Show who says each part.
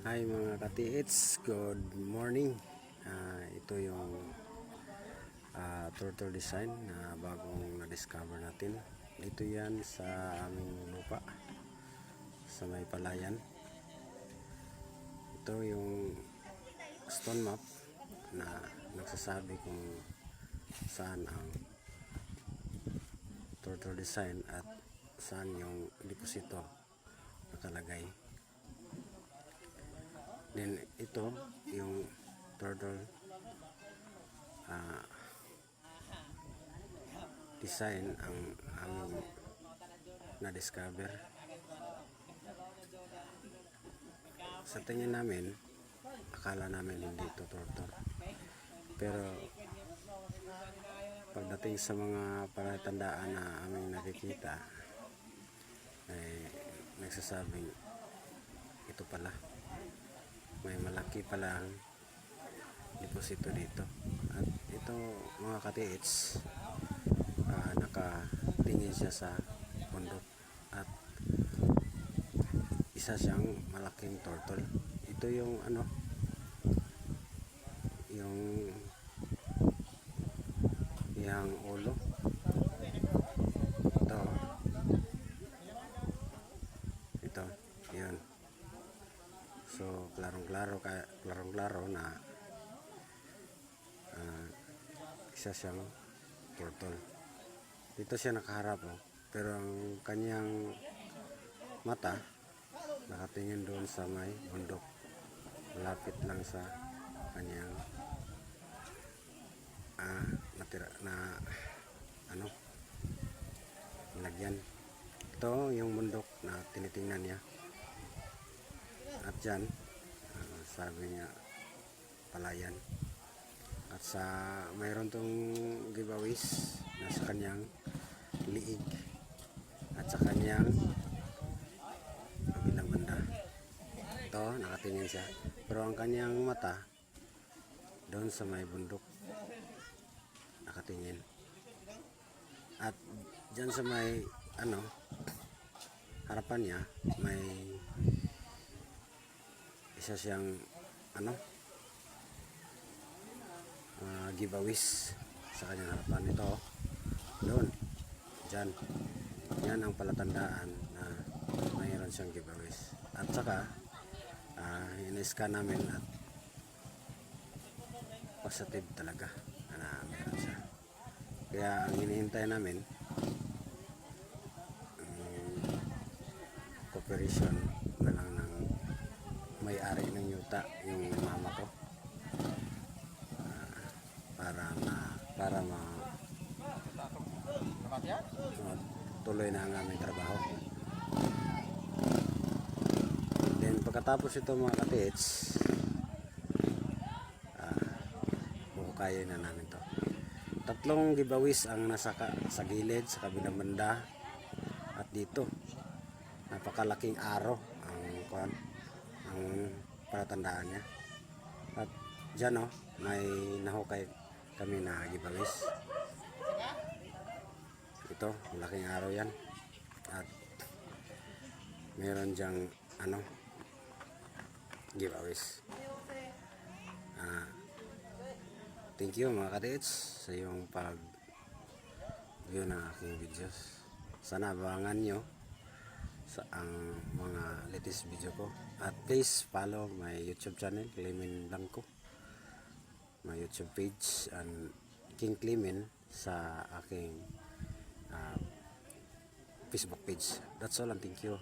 Speaker 1: Hi mga ka-TH, good morning. Ito yung turtle design na bagong na-discover natin. Ito yan sa aming lupa sa may palayan. Ito yung stone map na nagsasabi kung saan ang turtle design at saan yung deposito nakalagay. Then ito yung turtle design ang aming na-discover. Sa tingin namin, akala namin hindi ito turtle. Pero pagdating sa mga palatandaan na aming nakikita, ay nagsasabing ito pala. May malaki palang deposito dito. At ito mga ka-TH, nakatingin siya sa bundok at isa siyang malaking turtle. Ito yung yung ulo. Ito yun. So klarong-klaro na isa siyang turtle. Dito siya nakaharap, pero ang kanyang mata nakatingin doon sa may bundok, malapit lang sa kanyang natira na lagyan. Ito yung bundok na tinitingnan niya. At dyan, sabi niya palayan. At sa mayroon tong giveaways na sa kanyang liig at sa kanyang kabilang banda. Ito, nakatingin siya. Pero ang kanyang mata doon sa may bundok nakatingin. At dyan sa may harapan niya may isa siyang giveaways sa kanyang harapan. Ito doon, dyan, yan ang palatandaan na mayroon siyang giveaways. At saka in-scan namin at positive talaga na mayroon siya. Kaya ang hinihintay namin cooperation na lang ng may-ari ng yuta, yung mama ko, para tuloy na ang aming trabaho. Then pagkatapos ito mga ka-TH, buhukayin na namin to. Tatlong giveaways ang nasa sa gilid, sa kabilang banda at dito. Napakalaking araw ang palatandaan niya. At dyan may nahukay kami na giveaways. Ito, malaking araw yan. At meron dyang giveaways. Thank you mga ka-TH sa iyong pag-view ng aking videos. Sana abangan nyo sa ang mga latest video ko. At please follow my YouTube channel, Clemen Blanco, my YouTube page, and King Clemen sa aking Facebook page. That's all, and thank you.